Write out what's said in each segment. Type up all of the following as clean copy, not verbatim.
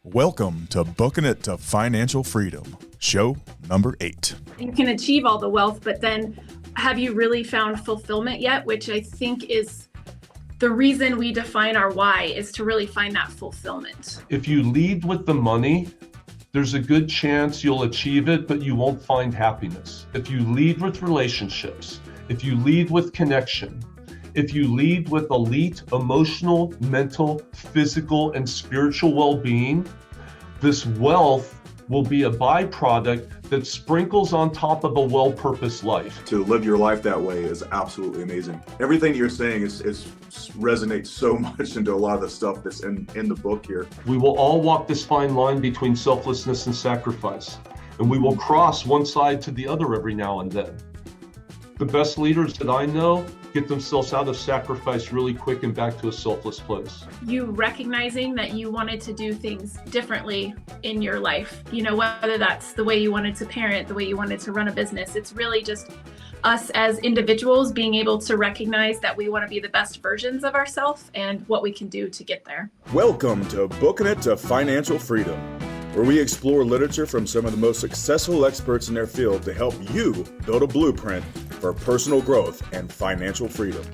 Welcome to Booking It to Financial Freedom, show number 8. You can achieve all the wealth, but then have you really found fulfillment yet? Which I think is the reason we define our why, is to really find that fulfillment. If you lead with the money, there's a good chance you'll achieve it, but you won't find happiness. If you lead with relationships, if you lead with connection, if you lead with elite emotional, mental, physical, and spiritual well-being, this wealth will be a byproduct that sprinkles on top of a well-purposed life. To live your life that way is absolutely amazing. Everything you're saying is resonates so much into a lot of the stuff that's in the book here. We will all walk this fine line between selflessness and sacrifice, and we will cross one side to the other every now and then. The best leaders that I know get themselves out of sacrifice really quick and back to a selfless place. You recognizing that you wanted to do things differently in your life, whether that's the way you wanted to parent, the way you wanted to run a business. It's really just us as individuals being able to recognize that we want to be the best versions of ourselves and what we can do to get there. Welcome to Booking It to Financial Freedom, where we explore literature from some of the most successful experts in their field to help you build a blueprint for personal growth and financial freedom.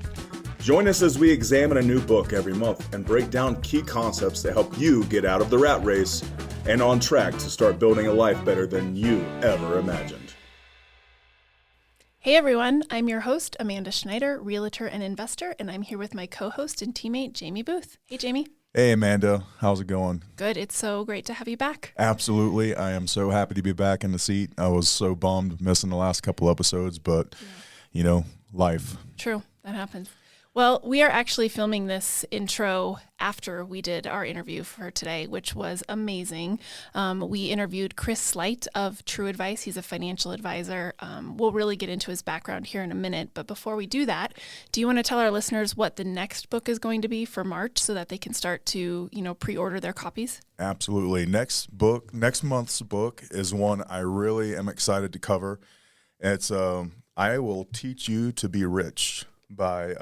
Join us as we examine a new book every month and break down key concepts to help you get out of the rat race and on track to start building a life better than you ever imagined. Hey everyone, I'm your host, Amanda Schneider, realtor and investor, and I'm here with my co-host and teammate, Jamie Booth. Hey Jamie. Hey Amanda, how's it going? Good, it's so great to have you back. Absolutely, I am so happy to be back in the seat. I was so bummed missing the last couple episodes, but life. True, that happens. Well, we are actually filming this intro after we did our interview for today, which was amazing. We interviewed Chris Sleight of TRUADVICE. He's a financial advisor. We'll really get into his background here in a minute. But before we do that, do you want to tell our listeners what the next book is going to be for March so that they can start to, pre-order their copies? Absolutely. Next month's book is one I really am excited to cover. It's I Will Teach You to Be Rich by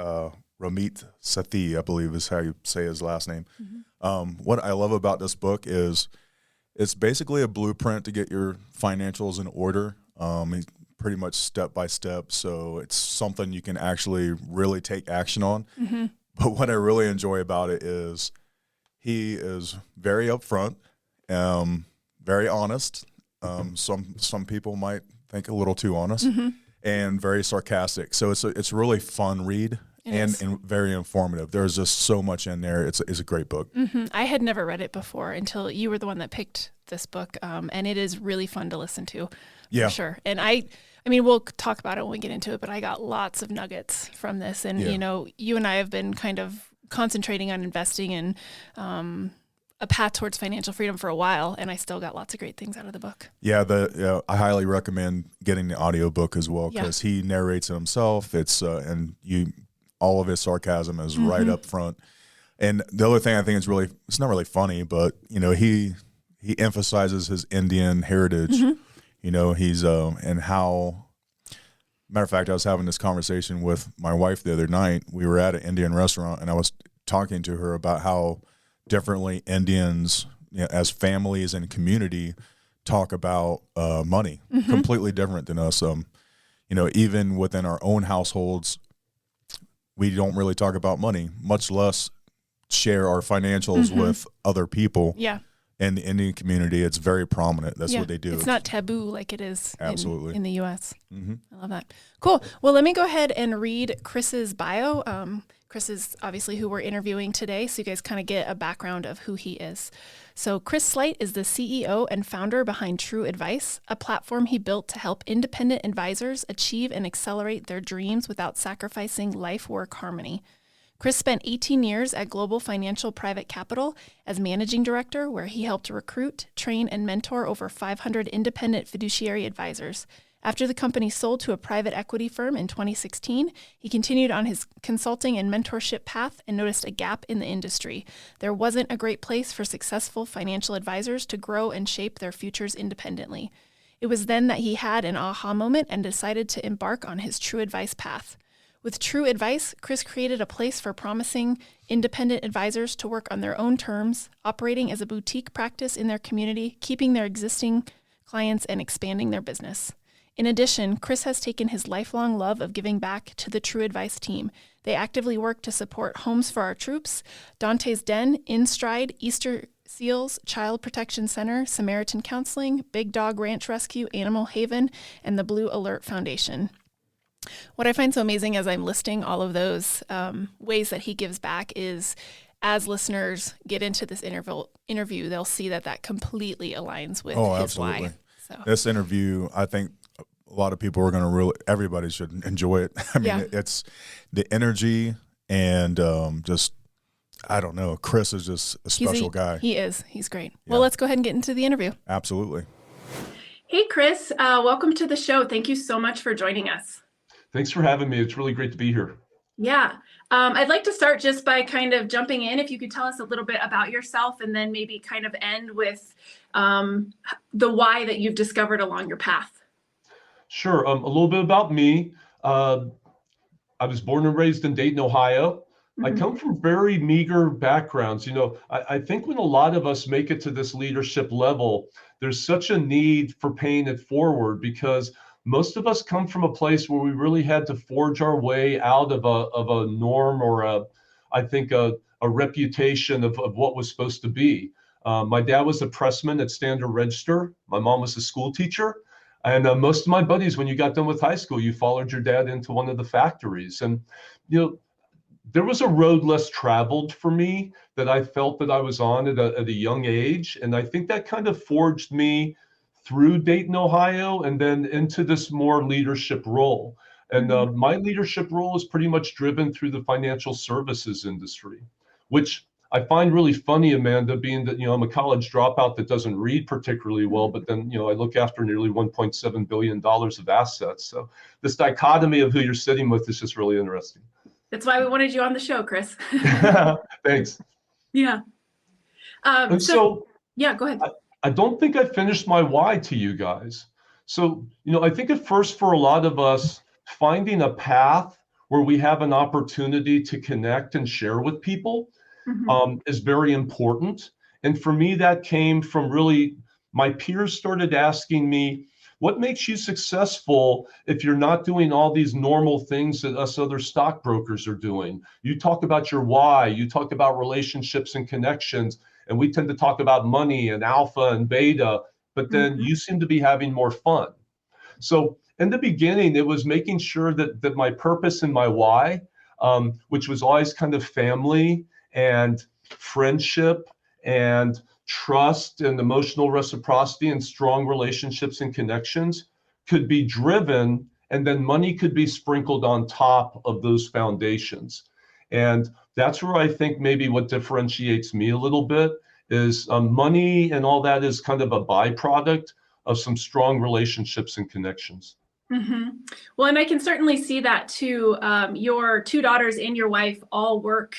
Ramit Sethi, I believe is how you say his last name. Mm-hmm. What I love about this book is it's basically a blueprint to get your financials in order. He's pretty much step by step, so it's something you can actually really take action on. Mm-hmm. But what I really enjoy about it is he is very upfront, very honest. Some people might think a little too honest. Mm-hmm. And very sarcastic. So it's a really fun read and very informative. There's just so much in there. It's a great book. Mm-hmm. I had never read it before until you were the one that picked this book. And it is really fun to listen to. Yeah. For sure. And I mean, we'll talk about it when we get into it, but I got lots of nuggets from this. And, you and I have been kind of concentrating on investing in a path towards financial freedom for a while, and I still got lots of great things out of the book. Yeah, I highly recommend getting the audiobook as well because he narrates it himself. It's all of his sarcasm is right up front. And the other thing I think is it's not really funny, but he emphasizes his Indian heritage. Mm-hmm. He's and how. Matter of fact, I was having this conversation with my wife the other night. We were at an Indian restaurant, and I was talking to her about how differently Indians, as families and community, talk about money. Mm-hmm. Completely different than us. Even within our own households, we don't really talk about money, much less share our financials with other people. Yeah. In the Indian community, it's very prominent. That's what they do. It's not taboo like it is absolutely in the U.S. Mm-hmm. I love that. Cool. Well, let me go ahead and read Chris's bio. Chris is obviously who we're interviewing today, so you guys kind of get a background of who he is. So Chris Sleight is the CEO and founder behind TRUADVICE, a platform he built to help independent advisors achieve and accelerate their dreams without sacrificing life-work harmony. Chris spent 18 years at Global Financial Private Capital as managing director, where he helped recruit, train, and mentor over 500 independent fiduciary advisors. After the company sold to a private equity firm in 2016, he continued on his consulting and mentorship path and noticed a gap in the industry. There wasn't a great place for successful financial advisors to grow and shape their futures independently. It was then that he had an aha moment and decided to embark on his TRUADVICE path. With TRUADVICE, Chris created a place for promising independent advisors to work on their own terms, operating as a boutique practice in their community, keeping their existing clients, and expanding their business. In addition, Chris has taken his lifelong love of giving back to the TRUADVICE team. They actively work to support Homes for Our Troops, Dante's Den, In Stride, Easter Seals, Child Protection Center, Samaritan Counseling, Big Dog Ranch Rescue, Animal Haven, and the Blue Alert Foundation. What I find so amazing as I'm listing all of those ways that he gives back is, as listeners get into this interview, they'll see that completely aligns with his absolutely. why. So. This interview, I think a lot of people are going to everybody should enjoy it. I mean, it's the energy and just, I don't know, Chris is just a special guy. He is. He's great. Yeah. Well, let's go ahead and get into the interview. Absolutely. Hey, Chris, welcome to the show. Thank you so much for joining us. Thanks for having me. It's really great to be here. Yeah. I'd like to start just by kind of jumping in. If you could tell us a little bit about yourself and then maybe kind of end with the why that you've discovered along your path. Sure. A little bit about me. I was born and raised in Dayton, Ohio. I come from very meager backgrounds. You know, I think when a lot of us make it to this leadership level, there's such a need for paying it forward, because most of us come from a place where we really had to forge our way out of a norm or a reputation of what was supposed to be. My dad was a pressman at Standard Register. My mom was a school teacher. And most of my buddies, when you got done with high school, you followed your dad into one of the factories. And, you know, there was a road less traveled for me that I felt that I was on at a young age. And I think that kind of forged me through Dayton, Ohio, and then into this more leadership role. And my leadership role is pretty much driven through the financial services industry, which I find really funny, Amanda, being that, you know, I'm a college dropout that doesn't read particularly well, but then, you know, I look after nearly $1.7 billion of assets. So this dichotomy of who you're sitting with is just really interesting. That's why we wanted you on the show, Chris. Thanks. Yeah. Yeah, go ahead. I don't think I finished my why to you guys. So, you know, I think at first for a lot of us, finding a path where we have an opportunity to connect and share with people is very important. And for me, that came from really, my peers started asking me, what makes you successful if you're not doing all these normal things that us other stockbrokers are doing? You talk about your why, you talk about relationships and connections, and we tend to talk about money and alpha and beta, but then you seem to be having more fun. So in the beginning, it was making sure that my purpose and my why, which was always kind of family and friendship and trust and emotional reciprocity and strong relationships and connections, could be driven, and then money could be sprinkled on top of those foundations. And that's where I think maybe what differentiates me a little bit is money and all that is kind of a byproduct of some strong relationships and connections. Well, and I can certainly see that too. Your two daughters and your wife all work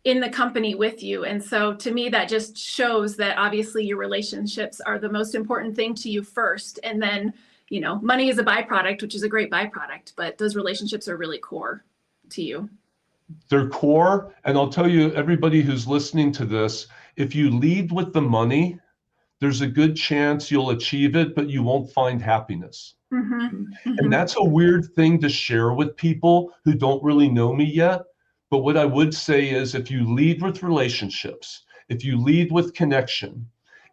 in the company with you. And so to me, that just shows that obviously your relationships are the most important thing to you first. And then, you know, money is a byproduct, which is a great byproduct, but those relationships are really core to you. They're core. And I'll tell you, everybody who's listening to this, if you lead with the money, there's a good chance you'll achieve it, but you won't find happiness. And that's a weird thing to share with people who don't really know me yet. But what I would say is, if you lead with relationships, if you lead with connection,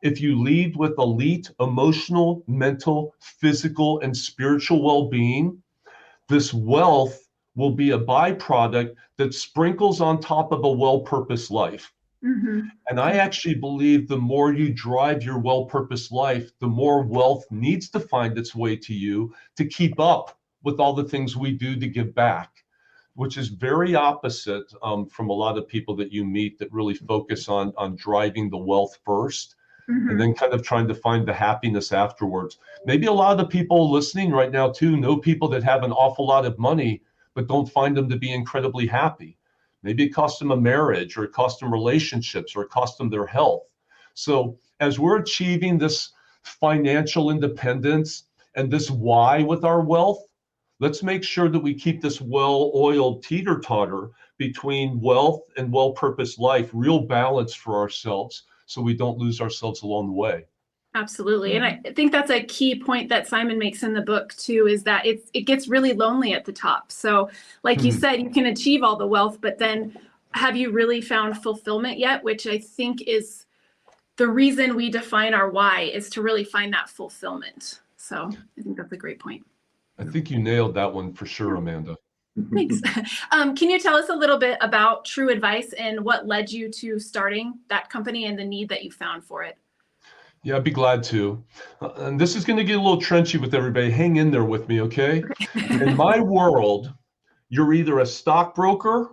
if you lead with elite emotional, mental, physical, and spiritual well-being, this wealth will be a byproduct that sprinkles on top of a well-purposed life. And I actually believe the more you drive your well-purposed life, the more wealth needs to find its way to you to keep up with all the things we do to give back, which is very opposite from a lot of people that you meet that really focus on driving the wealth first and then kind of trying to find the happiness afterwards. Maybe a lot of the people listening right now too know people that have an awful lot of money, but don't find them to be incredibly happy. Maybe it cost them a marriage, or it cost them relationships, or it cost them their health. So as we're achieving this financial independence and this why with our wealth, Let's make sure that we keep this well-oiled teeter-totter between wealth and well-purposed life, real balance for ourselves, so we don't lose ourselves along the way. Absolutely. And I think that's a key point that Simon makes in the book too, is that it gets really lonely at the top. So like you said, you can achieve all the wealth, but then have you really found fulfillment yet? Which I think is the reason we define our why, is to really find that fulfillment. So I think that's a great point. I think you nailed that one for sure, Amanda. Thanks. Can you tell us a little bit about TRUADVICE and what led you to starting that company and the need that you found for it? Yeah, I'd be glad to. And this is going to get a little trenchy with everybody. Hang in there with me, okay? In my world, you're either a stockbroker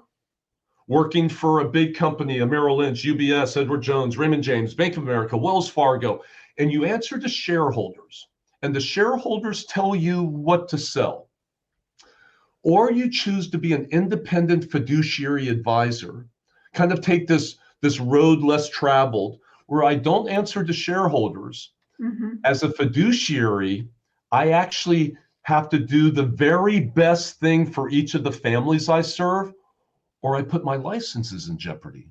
working for a big company, a Merrill Lynch, UBS, Edward Jones, Raymond James, Bank of America, Wells Fargo, and you answer to shareholders, and the shareholders tell you what to sell. Or you choose to be an independent fiduciary advisor, kind of take this road less traveled, where I don't answer to shareholders. As a fiduciary, I actually have to do the very best thing for each of the families I serve, or I put my licenses in jeopardy.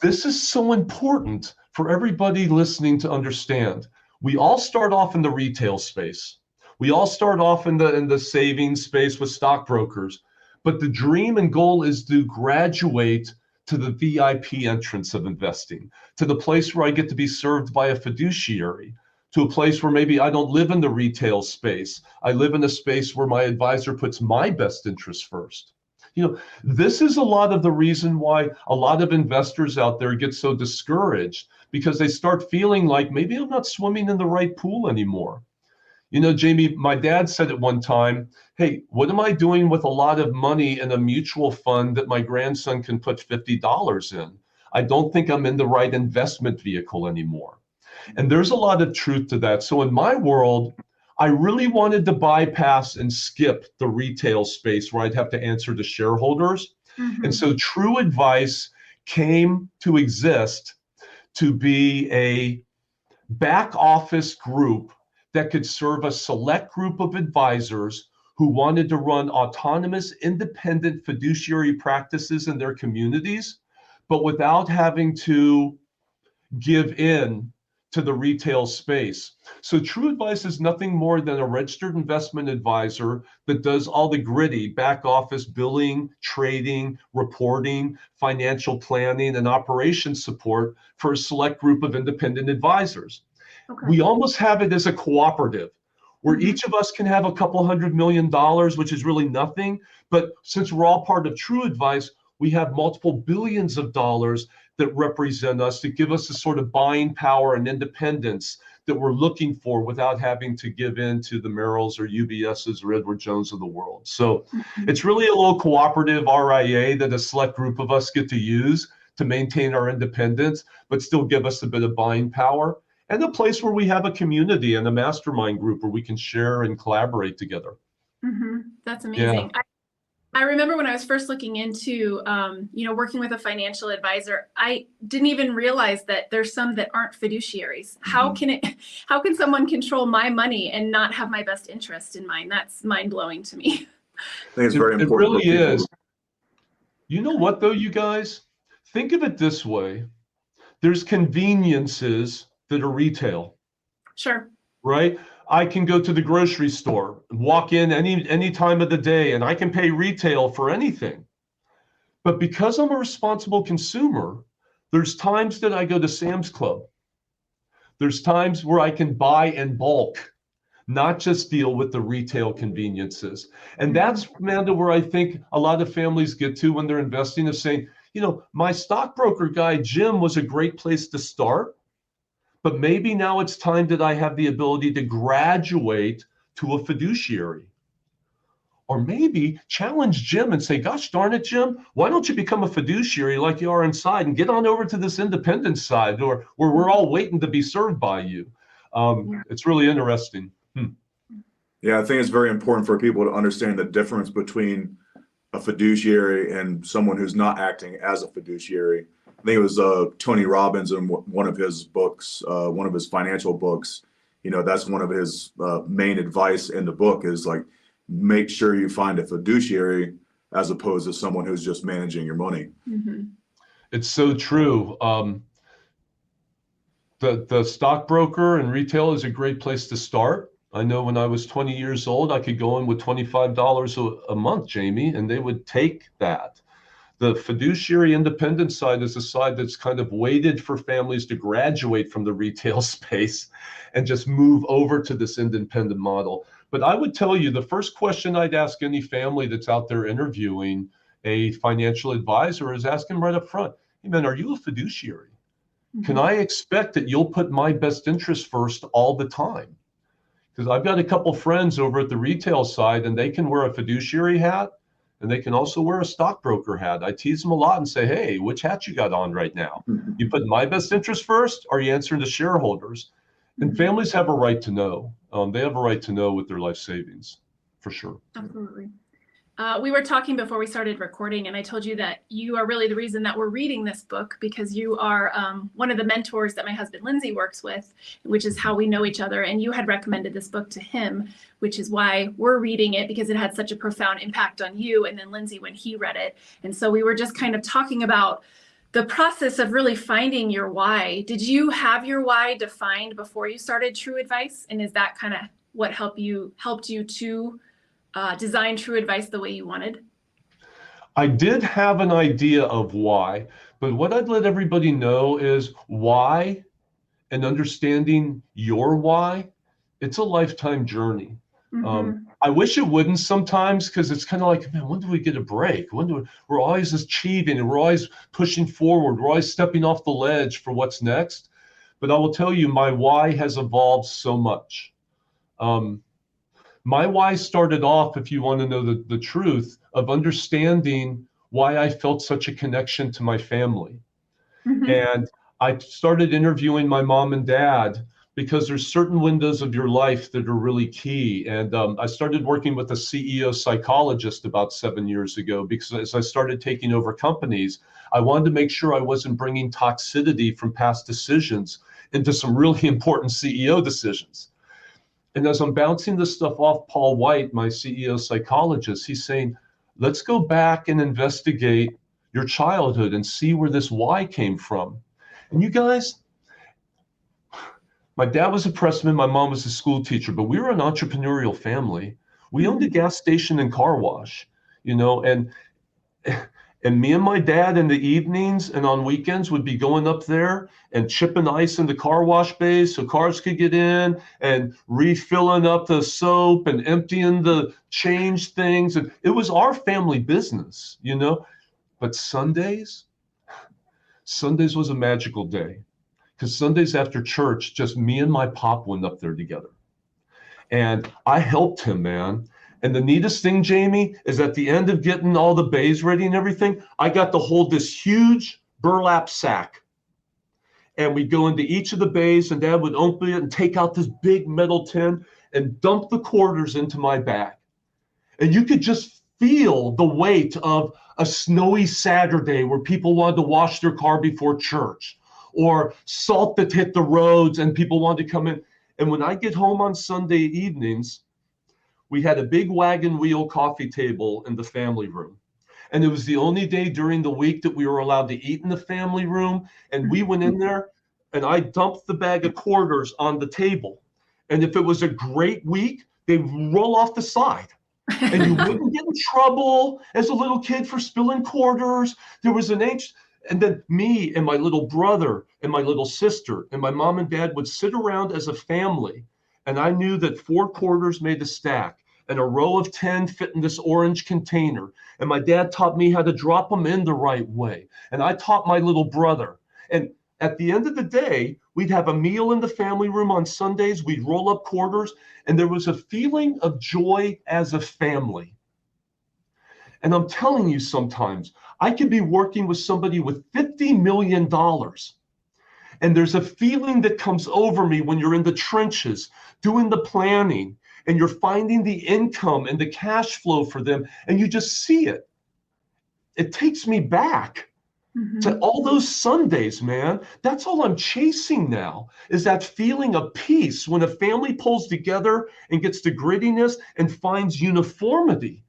This is so important for everybody listening to understand. We all start off in the retail space. We all start off in the savings space with stockbrokers, but the dream and goal is to graduate to the VIP entrance of investing, to the place where I get to be served by a fiduciary, to a place where maybe I don't live in the retail space. I live in a space where my advisor puts my best interests first. You know, this is a lot of the reason why a lot of investors out there get so discouraged, because they start feeling like maybe I'm not swimming in the right pool anymore. You know, Jamie, my dad said at one time, hey, what am I doing with a lot of money in a mutual fund that my grandson can put $50 in? I don't think I'm in the right investment vehicle anymore. And there's a lot of truth to that. So in my world, I really wanted to bypass and skip the retail space where I'd have to answer to shareholders. And so TRUADVICE came to exist to be a back office group that could serve a select group of advisors who wanted to run autonomous, independent fiduciary practices in their communities, but without having to give in to the retail space. So TRUADVICE is nothing more than a registered investment advisor that does all the gritty back office billing, trading, reporting, financial planning, and operations support for a select group of independent advisors. We almost have it as a cooperative where each of us can have a couple $100 million, which is really nothing. But since we're all part of TRUADVICE, we have multiple billions of dollars that represent us, to give us the sort of buying power and independence that we're looking for without having to give in to the Merrills or UBSs or Edward Jones of the world. So it's really a little cooperative RIA that a select group of us get to use to maintain our independence, but still give us a bit of buying power. And a place where we have a community and a mastermind group where we can share and collaborate together. That's amazing. Yeah. I remember when I was first looking into, working with a financial advisor, I didn't even realize that there's some that aren't fiduciaries. How can someone control my money and not have my best interest in mind? That's mind blowing to me. I think it's very important. It really is. You know what though, you guys? Think of it this way. There's conveniences that are retail. Sure. Right? I can go to the grocery store, walk in any time of the day, and I can pay retail for anything. But because I'm a responsible consumer, there's times that I go to Sam's Club. There's times where I can buy in bulk, not just deal with the retail conveniences. And that's, Amanda, where I think a lot of families get to when they're investing, of saying, you know, my stockbroker guy, Jim, was a great place to start. But maybe now it's time that I have the ability to graduate to a fiduciary. Or maybe challenge Jim and say, gosh darn it, Jim, why don't you become a fiduciary like you are inside and get on over to this independent side, or where we're all waiting to be served by you. It's really interesting. Yeah, I think it's very important for people to understand the difference between a fiduciary and someone who's not acting as a fiduciary. I think it was Tony Robbins in one of his books, one of his financial books. You know, that's one of his main advice in the book is like, make sure you find a fiduciary as opposed to someone who's just managing your money. It's so true. The stockbroker and retail is a great place to start. I know when I was 20 years old, I could go in with $25 a month, Jamie, and they would take that. The fiduciary independent side is a side that's kind of waited for families to graduate from the retail space and just move over to this independent model. But I would tell you, the first question I'd ask any family that's out there interviewing a financial advisor is ask them right up front, hey man, are you a fiduciary? Can I expect that you'll put my best interest first all the time? Because I've got a couple friends over at the retail side and they can wear a fiduciary hat and they can also wear a stockbroker hat. I tease them a lot and say, hey, which hat you got on right now? You put my best interest first, or are you answering to shareholders? And families have a right to know. They have a right to know with their life savings, for sure. Absolutely. We were talking before we started recording, and I told you that you are really the reason that we're reading this book, because you are one of the mentors that my husband Lindsay works with, which is how we know each other. And you had recommended this book to him, which is why we're reading it, because it had such a profound impact on you and then Lindsay when he read it. And so we were just kind of talking about the process of really finding your why. Did you have your why defined before you started TRUADVICE? And is that kind of what helped you to design TRUADVICE the way you wanted? I did have an idea of why, but what I'd let everybody know is why and understanding your why, it's a lifetime journey. I wish it wouldn't sometimes, because it's kind of like, man, when do we get a break? We're always achieving and we're always pushing forward. We're always stepping off the ledge for what's next. But I will tell you, my why has evolved so much. My why started off, if you want to know the truth, of understanding why I felt such a connection to my family. And I started interviewing my mom and dad because there's certain windows of your life that are really key. And I started working with a CEO psychologist about 7 years ago, because as I started taking over companies, I wanted to make sure I wasn't bringing toxicity from past decisions into some really important CEO decisions. And as I'm bouncing this stuff off Paul White, my CEO psychologist, he's saying, let's go back and investigate your childhood and see where this why came from. And you guys, my dad was a pressman, my mom was a school teacher, but we were an entrepreneurial family. We owned a gas station and car wash, and me and my dad in the evenings and on weekends would be going up there and chipping ice in the car wash bays so cars could get in, and refilling up the soap and emptying the change things. And it was our family business, But Sundays was a magical day, because Sundays after church, just me and my pop went up there together. And I helped him, man. And the neatest thing, Jamie, is at the end of getting all the bays ready and everything, I got to hold this huge burlap sack. And we'd go into each of the bays, and Dad would open it and take out this big metal tin and dump the quarters into my bag. And you could just feel the weight of a snowy Saturday where people wanted to wash their car before church, or salt that hit the roads and people wanted to come in. And when I get home on Sunday evenings, we had a big wagon wheel coffee table in the family room. And it was the only day during the week that we were allowed to eat in the family room. And we went in there and I dumped the bag of quarters on the table. And if it was a great week, they'd roll off the side. And you wouldn't get in trouble as a little kid for spilling quarters. There was an age. And then me and my little brother and my little sister and my mom and dad would sit around as a family. And I knew that 4 quarters made a stack and a row of 10 fit in this orange container. And my dad taught me how to drop them in the right way. And I taught my little brother. And at the end of the day, we'd have a meal in the family room on Sundays. We'd roll up quarters. And there was a feeling of joy as a family. And I'm telling you, sometimes I could be working with somebody with $50 million. And there's a feeling that comes over me when you're in the trenches doing the planning and you're finding the income and the cash flow for them, and you just see it. It takes me back To all those Sundays, man, that's all I'm chasing now, is that feeling of peace when a family pulls together and gets to grittiness and finds uniformity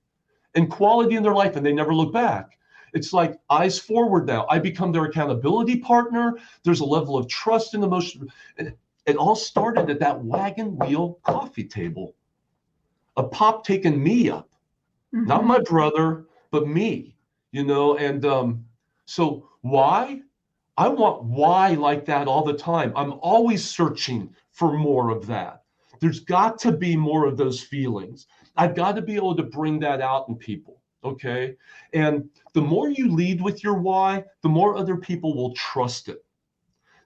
and quality in their life, and they never look back. It's like eyes forward now. I become their accountability partner. There's a level of trust and emotion. It all started at that wagon wheel coffee table. A pop taking me up, not my brother, but me, and so why? I want why like that all the time. I'm always searching for more of that. There's got to be more of those feelings. I've got to be able to bring that out in people, okay? And the more you lead with your why, the more other people will trust it.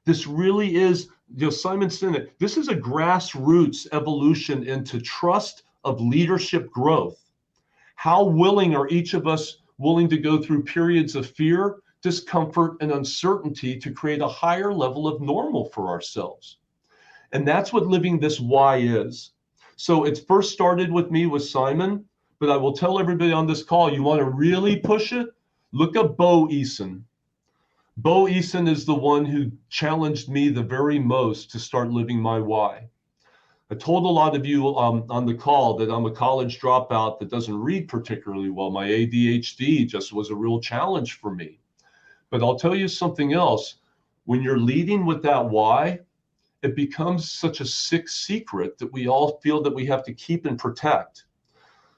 This really is, Simon Sinek, this is a grassroots evolution into trust of leadership growth. How willing are each of us willing to go through periods of fear, discomfort, and uncertainty to create a higher level of normal for ourselves? And that's what living this why is. So it first started with me with Simon, but I will tell everybody on this call, you want to really push it? Look up Bo Eason. Bo Eason is the one who challenged me the very most to start living my why. I told a lot of you on the call that I'm a college dropout that doesn't read particularly well. My ADHD just was a real challenge for me. But I'll tell you something else. When you're leading with that why, it becomes such a sick secret that we all feel that we have to keep and protect.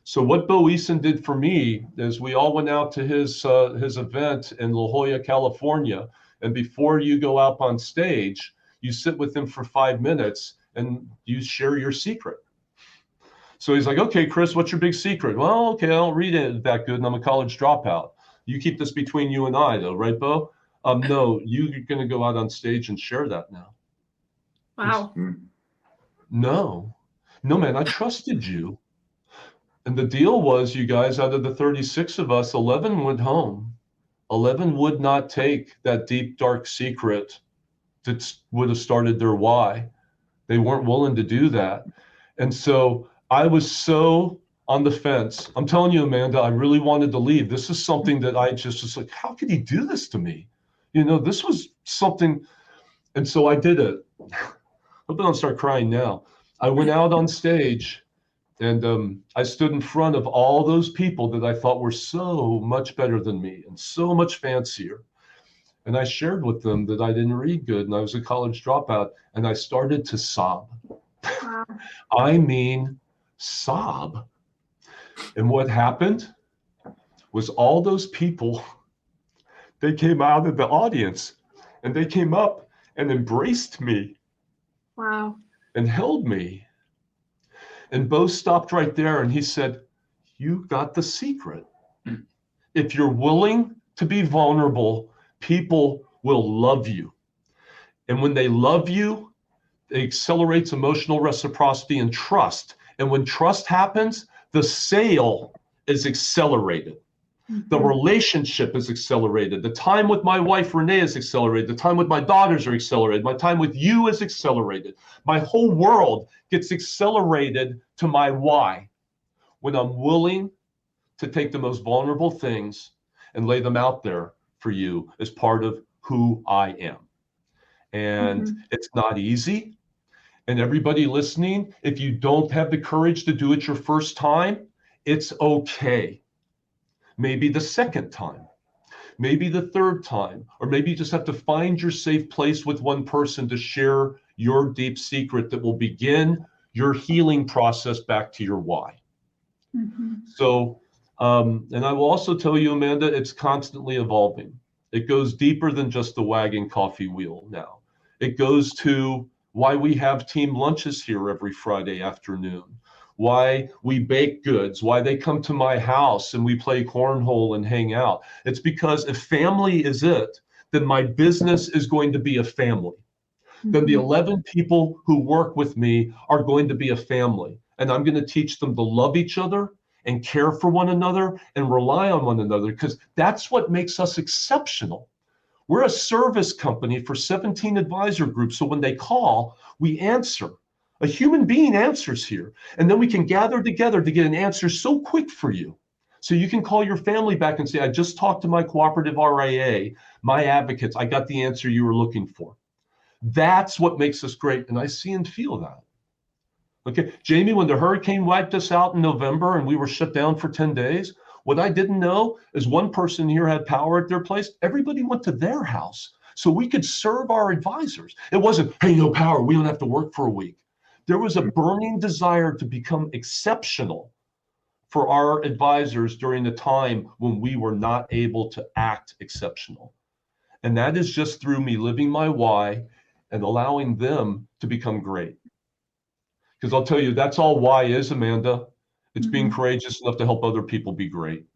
So what Bo Eason did for me is we all went out to his event in La Jolla, California. And before you go out on stage, you sit with him for 5 minutes and you share your secret. So he's like, okay, Chris, what's your big secret? Well, okay, I don't read it that good and I'm a college dropout. You keep this between you and I though, right, Bo? No, you're going to go out on stage and share that now. Wow. No, man, I trusted you. And the deal was, you guys, out of the 36 of us, 11 went home. 11 would not take that deep, dark secret that would have started their why. They weren't willing to do that. And so I was so on the fence. I'm telling you, Amanda, I really wanted to leave. This is something that I just was like, how could he do this to me? This was something. And so I did it. Hope I don't start crying now. I went out on stage and I stood in front of all those people that I thought were so much better than me and so much fancier. And I shared with them that I didn't read good and I was a college dropout, and I started to sob. Wow. I mean, sob. And what happened was all those people, they came out of the audience and they came up and embraced me. Wow. And held me. And Bo stopped right there and he said, you got the secret. If you're willing to be vulnerable, people will love you. And when they love you, it accelerates emotional reciprocity and trust. And when trust happens, the sale is accelerated. The relationship is accelerated. The time with my wife, Renee, is accelerated. The time with my daughters are accelerated. My time with you is accelerated. My whole world gets accelerated to my why when I'm willing to take the most vulnerable things and lay them out there for you as part of who I am. And it's not easy. And everybody listening, if you don't have the courage to do it your first time, it's okay. Maybe the second time, maybe the third time, or maybe you just have to find your safe place with one person to share your deep secret that will begin your healing process back to your why. So, and I will also tell you, Amanda, it's constantly evolving. It goes deeper than just the wagon coffee wheel now. It goes to why we have team lunches here every Friday afternoon. Why we bake goods, why they come to my house and we play cornhole and hang out. It's because if family is it, then my business is going to be a family. Then the 11 people who work with me are going to be a family. And I'm going to teach them to love each other and care for one another and rely on one another, because that's what makes us exceptional. We're a service company for 17 advisor groups. So when they call, we answer. A human being answers here, and then we can gather together to get an answer so quick for you, So you can call your family back and say, I just talked to my cooperative RIA, my advocates, I got the answer you were looking for. That's what makes us great. And I see and feel that. Okay, Jamie, when the hurricane wiped us out in November and we were shut down for 10 days, what I didn't know is one person here had power at their place. Everybody went to their house so we could serve our advisors. It wasn't, hey, no power, we don't have to work for a week. There was a burning desire to become exceptional for our advisors during the time when we were not able to act exceptional. And that is just through me living my why and allowing them to become great. Because I'll tell you, that's all why is, Amanda. It's being courageous enough to help other people be great.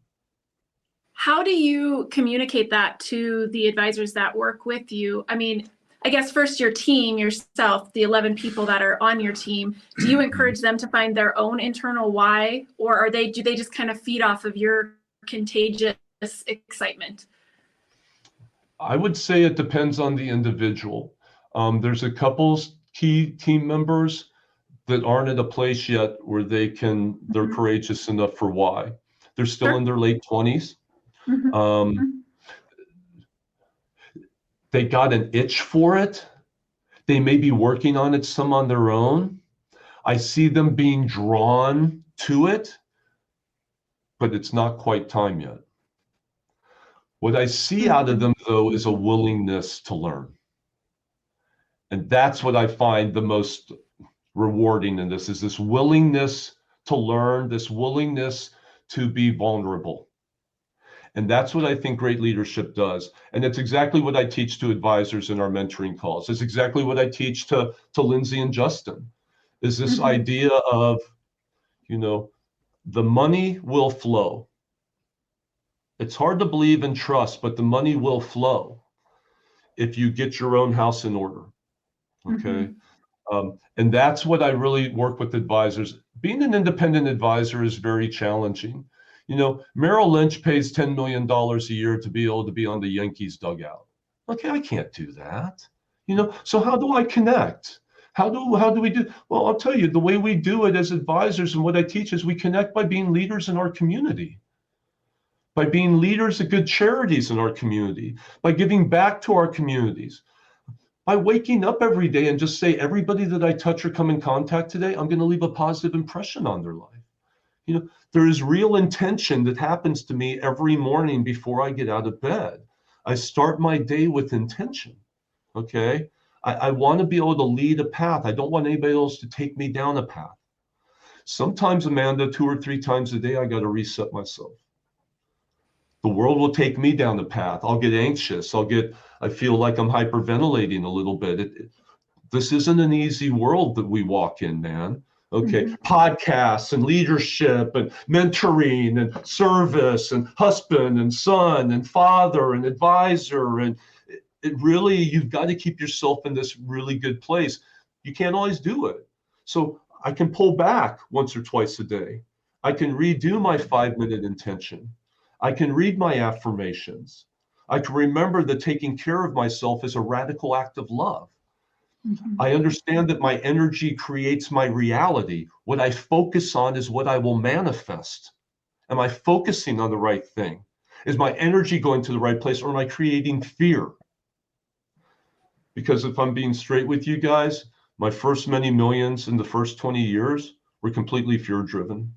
How do you communicate that to the advisors that work with you? I mean, I guess first your team, yourself, the 11 people that are on your team, do you encourage them to find their own internal why, or do they just kind of feed off of your contagious excitement? I would say it depends on the individual. There's a couple key team members that aren't at a place yet where they're courageous enough for why. They're still in their late 20s. They got an itch for it. They may be working on it some on their own. I see them being drawn to it, but it's not quite time yet. What I see out of them, though, is a willingness to learn. And that's what I find the most rewarding in this, is this willingness to learn, this willingness to be vulnerable. And that's what I think great leadership does. And it's exactly what I teach to advisors in our mentoring calls. It's exactly what I teach to Lindsay and Justin, is this idea of, the money will flow. It's hard to believe and trust, but the money will flow if you get your own house in order. Okay. And that's what I really work with advisors. Being an independent advisor is very challenging. Merrill Lynch pays $10 million a year to be able to be on the Yankees dugout. Okay, I can't do that. So how do I connect? How do we do? Well, I'll tell you, the way we do it as advisors and what I teach is we connect by being leaders in our community, by being leaders of good charities in our community, by giving back to our communities, by waking up every day and just say, everybody that I touch or come in contact today, I'm going to leave a positive impression on their life. There is real intention that happens to me every morning before I get out of bed. I start my day with intention. Okay. I want to be able to lead a path. I don't want anybody else to take me down a path. Sometimes, Amanda, 2 or 3 times a day, I got to reset myself. The world will take me down the path. I'll get anxious. I feel like I'm hyperventilating a little bit. This isn't an easy world that we walk in, man. Okay. Podcasts and leadership and mentoring and service and husband and son and father and advisor. And it really, you've got to keep yourself in this really good place. You can't always do it. So I can pull back once or twice a day. I can redo my 5-minute intention. I can read my affirmations. I can remember that taking care of myself is a radical act of love. I understand that my energy creates my reality. What I focus on is what I will manifest. Am I focusing on the right thing? Is my energy going to the right place, or am I creating fear? Because if I'm being straight with you guys, my first many millions in the first 20 years were completely fear-driven.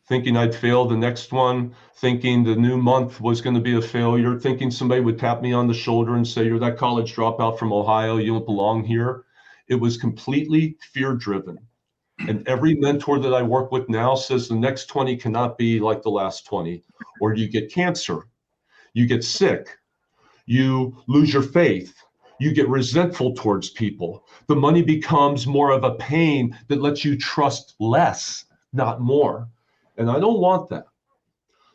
Thinking I'd fail the next one, thinking the new month was going to be a failure, thinking somebody would tap me on the shoulder and say, you're that college dropout from Ohio, you don't belong here. It was completely fear-driven. And every mentor that I work with now says the next 20 cannot be like the last 20, or you get cancer, you get sick, you lose your faith, you get resentful towards people. The money becomes more of a pain that lets you trust less, not more. And I don't want that.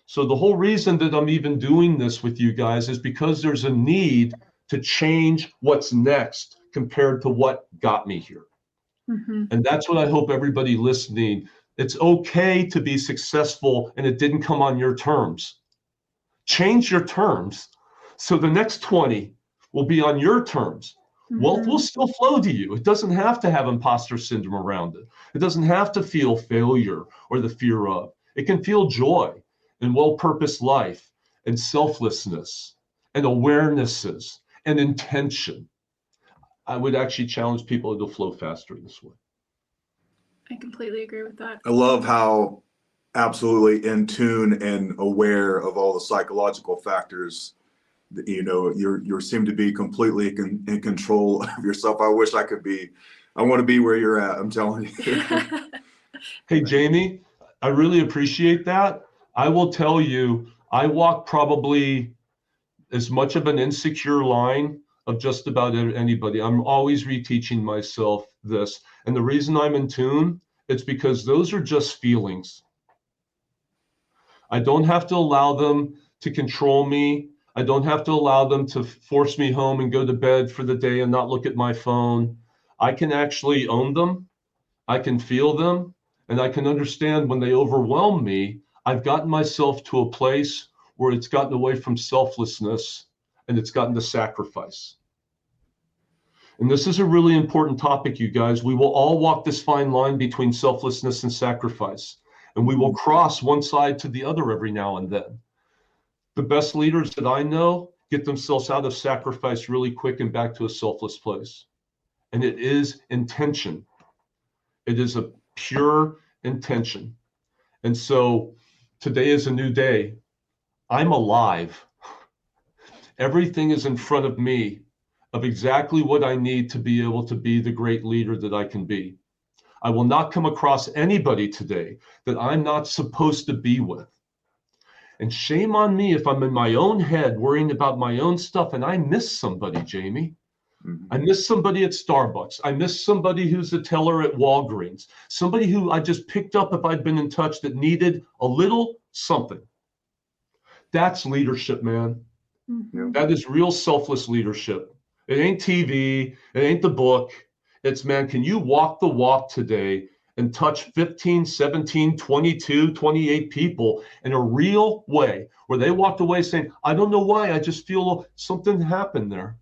So the whole reason that I'm even doing this with you guys is because there's a need to change what's next compared to what got me here. And that's what I hope everybody listening, it's okay to be successful and it didn't come on your terms. Change your terms so the next 20 will be on your terms. Wealth will still flow to you. It doesn't have to have imposter syndrome around it. It doesn't have to feel failure or the fear of. It can feel joy and well-purposed life and selflessness and awarenesses and intention. I would actually challenge people to flow faster this way. I completely agree with that. I love how absolutely in tune and aware of all the psychological factors that, you know, you seem to be completely in control of yourself. I wish I could be. I want to be where you're at. I'm telling you. Hey, Jamie, I really appreciate that. I will tell you, I walk probably as much of an insecure line of just about anybody. I'm always reteaching myself this. And the reason I'm in tune, it's because those are just feelings. I don't have to allow them to control me. I don't have to allow them to force me home and go to bed for the day and not look at my phone. I can actually own them. I can feel them, and I can understand when they overwhelm me. I've gotten myself to a place where it's gotten away from selflessness and it's gotten to sacrifice. And this is a really important topic, you guys. We will all walk this fine line between selflessness and sacrifice, and we will cross one side to the other every now and then. The best leaders that I know get themselves out of sacrifice really quick and back to a selfless place. And it is intention. It is a pure intention. And so today is a new day. I'm alive. Everything is in front of me of exactly what I need to be able to be the great leader that I can be. I will not come across anybody today that I'm not supposed to be with. And shame on me if I'm in my own head worrying about my own stuff and I miss somebody, Jamie. I miss somebody at Starbucks. I miss somebody who's a teller at Walgreens. Somebody who I just picked up if I'd been in touch that needed a little something. That's leadership, man. Mm-hmm. That is real selfless leadership. It ain't TV. It ain't the book. It's, man, can you walk the walk today and touch 15, 17, 22, 28 people in a real way where they walked away saying, I don't know why, I just feel something happened there.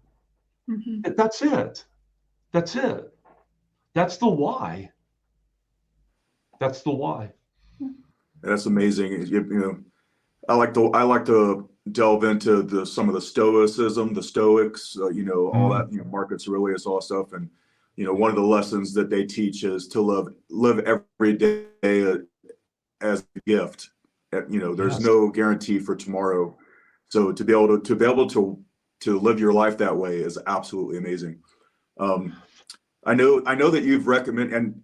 Mm-hmm. That's it. That's it. That's the why. That's the why. That's amazing. You know, I like to delve into some of the stoicism, the Stoics, you know, all that, you know, Marcus Aurelius, all stuff. And, you know, one of the lessons that they teach is to live every day as a gift. You know, there's no guarantee for tomorrow. So to be able to live your life that way is absolutely amazing. I know that you've recommended, and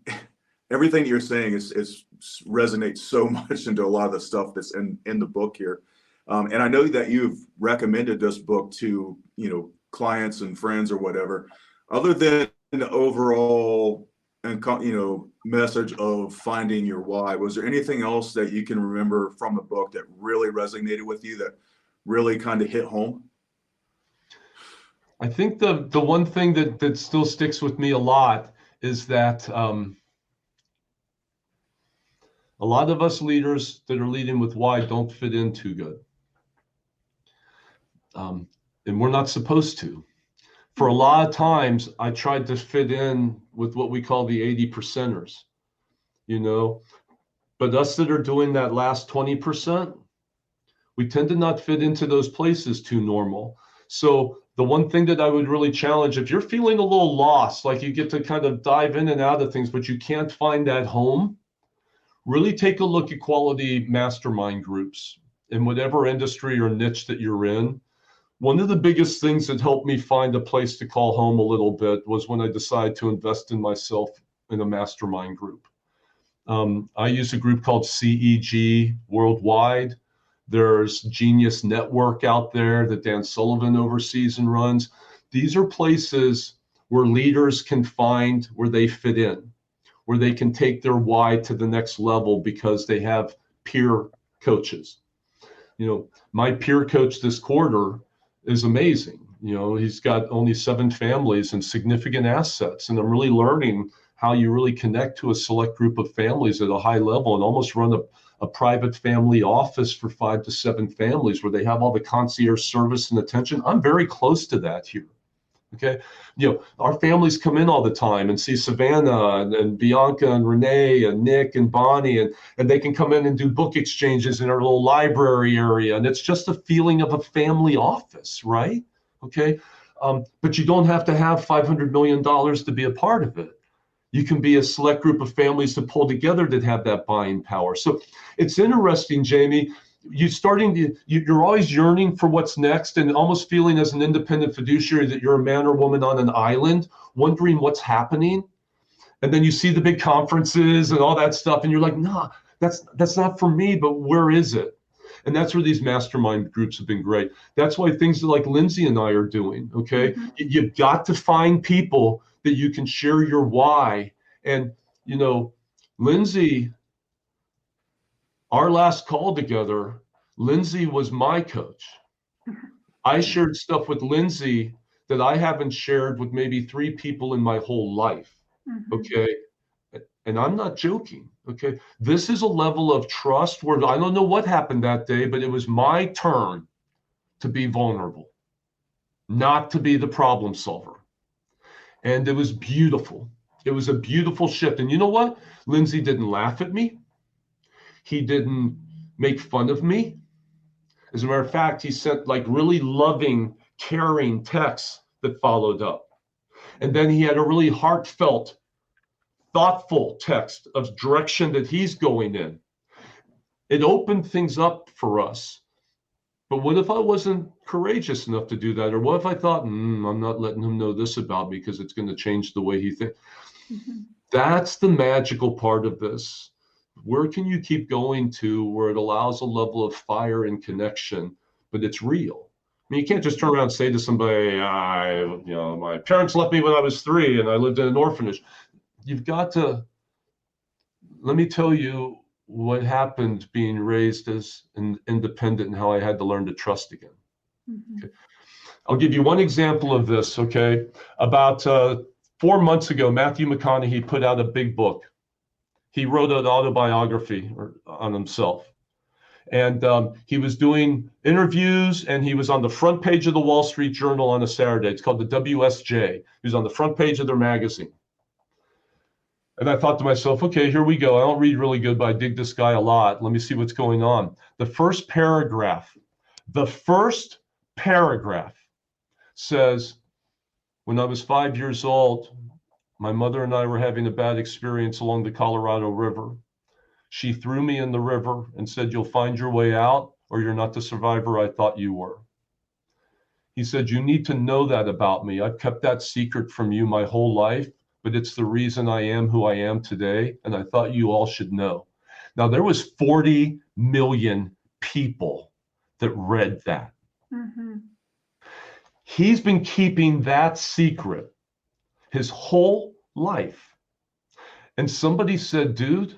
everything you're saying is resonates so much into a lot of the stuff that's in the book here. And I know that you've recommended this book to, you know, clients and friends or whatever. Other than the overall and, you know, message of finding your why, was there anything else that you can remember from the book that really resonated with you, that really kind of hit home? I think the one thing that still sticks with me a lot is that a lot of us leaders that are leading with why don't fit in too good. And we're not supposed to. For a lot of times, I tried to fit in with what we call the 80%ers, you know, but us that are doing that last 20%, we tend to not fit into those places too normal. So the one thing that I would really challenge, if you're feeling a little lost, like you get to kind of dive in and out of things, but you can't find that home, really take a look at quality mastermind groups in whatever industry or niche that you're in. One of the biggest things that helped me find a place to call home a little bit was when I decided to invest in myself in a mastermind group. I use a group called CEG Worldwide. There's Genius Network out there that Dan Sullivan oversees and runs. These are places where leaders can find where they fit in, where they can take their why to the next level because they have peer coaches. You know, my peer coach this quarter is amazing. You know, he's got only 7 families and significant assets. And I'm really learning how you really connect to a select group of families at a high level and almost run a private family office for 5 to 7 families where they have all the concierge service and attention. I'm very close to that here. Okay. Our families come in all the time and see Savannah and Bianca and Renee and Nick and Bonnie, and they can come in and do book exchanges in our little library area. And it's just a feeling of a family office, right? Okay. But you don't have to have $500 million to be a part of it. You can be a select group of families to pull together that have that buying power. So it's interesting, Jamie. You're always yearning for what's next and almost feeling as an independent fiduciary that you're a man or woman on an island, wondering what's happening. And then you see the big conferences and all that stuff, and you're like, nah, that's not for me, but where is it? And that's where these mastermind groups have been great. That's why things like Lindsay and I are doing, okay? Mm-hmm. You've got to find people that you can share your why. And, Lindsay, our last call together, Lindsay was my coach. I shared stuff with Lindsay that I haven't shared with maybe 3 people in my whole life, okay? And I'm not joking, okay? This is a level of trust where I don't know what happened that day, but it was my turn to be vulnerable, not to be the problem solver. And it was beautiful. It was a beautiful shift. And you know what? Lindsay didn't laugh at me. He didn't make fun of me. As a matter of fact, he sent like really loving, caring texts that followed up. And then he had a really heartfelt, thoughtful text of direction that he's going in. It opened things up for us. But what if I wasn't courageous enough to do that? Or what if I thought, I'm not letting him know this about me because it's going to change the way he thinks? That's the magical part of this. Where can you keep going to where it allows a level of fire and connection, but it's real? I mean, you can't just turn around and say to somebody, my parents left me when I was 3 and I lived in an orphanage. You've got to, let me tell you what happened being raised as an independent and how I had to learn to trust again. Okay. I'll give you one example of this, okay? About 4 months ago, Matthew McConaughey put out a big book. He wrote an autobiography on himself. And he was doing interviews, and he was on the front page of the Wall Street Journal on a Saturday. It's called the WSJ. He was on the front page of their magazine. And I thought to myself, okay, here we go. I don't read really good, but I dig this guy a lot. Let me see what's going on. The first paragraph says, when I was 5 years old, my mother and I were having a bad experience along the Colorado River. She threw me in the river and said, you'll find your way out or you're not the survivor I thought you were. He said, you need to know that about me. I've kept that secret from you my whole life, but it's the reason I am who I am today. And I thought you all should know. Now, there was 40 million people that read that. Mm-hmm. He's been keeping that secret his whole life. And somebody said, dude,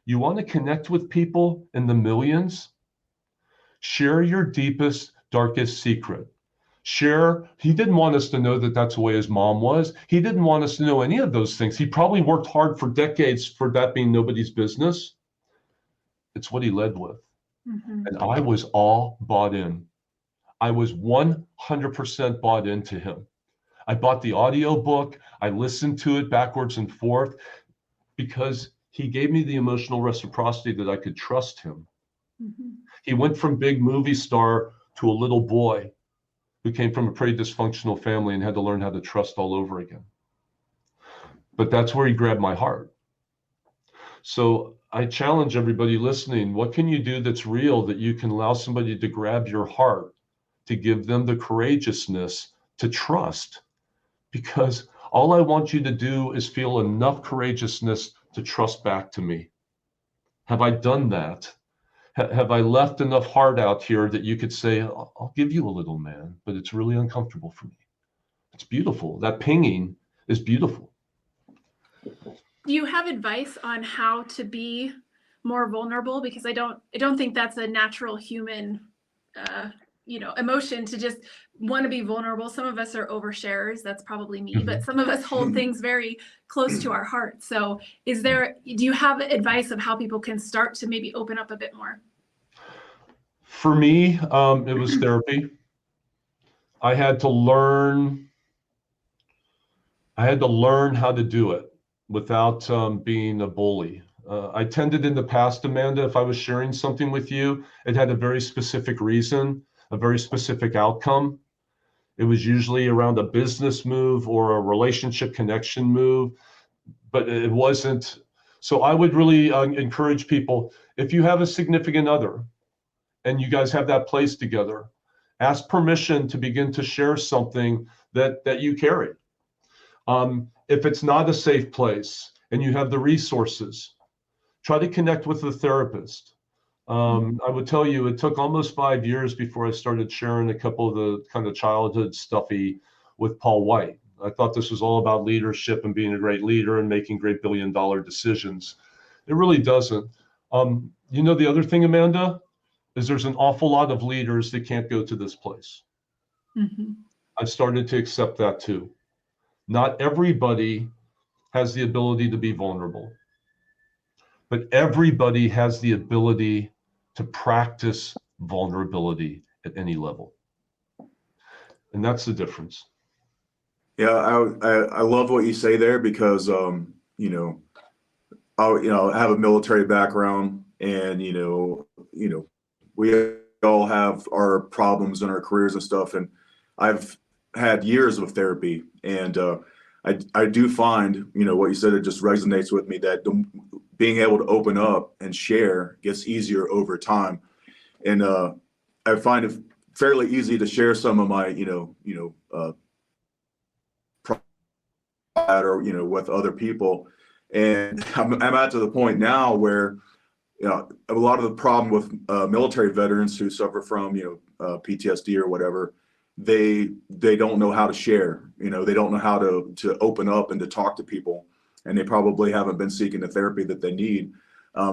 you want to connect with people in the millions? Share your deepest, darkest secret. He didn't want us to know that that's the way his mom was. He didn't want us to know any of those things. He probably worked hard for decades for that being nobody's business. It's what he led with. Mm-hmm. And I was all bought in. I was 100% bought into him. I bought the audio book. I listened to it backwards and forth because he gave me the emotional reciprocity that I could trust him. Mm-hmm. He went from big movie star to a little boy who came from a pretty dysfunctional family and had to learn how to trust all over again. But that's where he grabbed my heart. So I challenge everybody listening, what can you do that's real that you can allow somebody to grab your heart, to give them the courageousness to trust? Because all I want you to do is feel enough courageousness to trust back to me. Have I done that? Have I left enough heart out here that you could say, I'll give you a little, man, but it's really uncomfortable for me. It's beautiful. That pinging is beautiful. Do you have advice on how to be more vulnerable? Because I don't think that's a natural human emotion to just want to be vulnerable. Some of us are oversharers. That's probably me, but some of us hold things very close to our heart. So do you have advice of how people can start to maybe open up a bit more? For me, it was therapy. I had to learn I had to learn how to do it without being a bully. I tended in the past, Amanda, if I was sharing something with you, it had a very specific reason, a very specific outcome. It was usually around a business move or a relationship connection move, but it wasn't. So I would really encourage people, if you have a significant other and you guys have that place together, ask permission to begin to share something that you carry. If it's not a safe place and you have the resources, try to connect with a therapist. I would tell you, it took almost 5 years before I started sharing a couple of the kind of childhood stuffy with Paul White. I thought this was all about leadership and being a great leader and making great billion-dollar decisions. It really doesn't. You know, the other thing, Amanda, is there's an awful lot of leaders that can't go to this place. Mm-hmm. I've started to accept that too. Not everybody has the ability to be vulnerable, but everybody has the ability to practice vulnerability at any level. And that's the difference. Yeah, I love what you say there because you know, I have a military background, and you know, we all have our problems in our careers and stuff, and I've had years of therapy, and I do find, you know, what you said, it just resonates with me, that being able to open up and share gets easier over time, and I find it fairly easy to share some of my or with other people, and I'm at to the point now where a lot of the problem with military veterans who suffer from PTSD or whatever, they don't know how to share. They don't know how to open up and to talk to people, and they probably haven't been seeking the therapy that they need.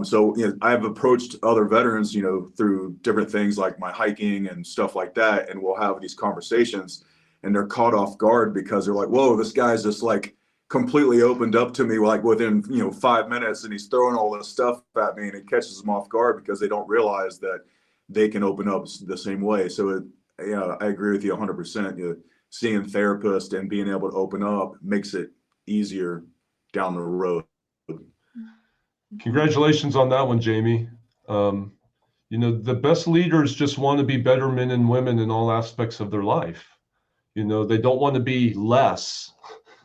So I've approached other veterans through different things like my hiking and stuff like that, and we'll have these conversations, and they're caught off guard because they're like, whoa, this guy's just like completely opened up to me like within 5 minutes, and he's throwing all this stuff at me, and it catches them off guard because they don't realize that they can open up the same way. So I agree with you 100%. Seeing a therapist and being able to open up makes it easier down the road. Congratulations on that one, Jamie. The best leaders just want to be better men and women in all aspects of their life. They don't want to be less.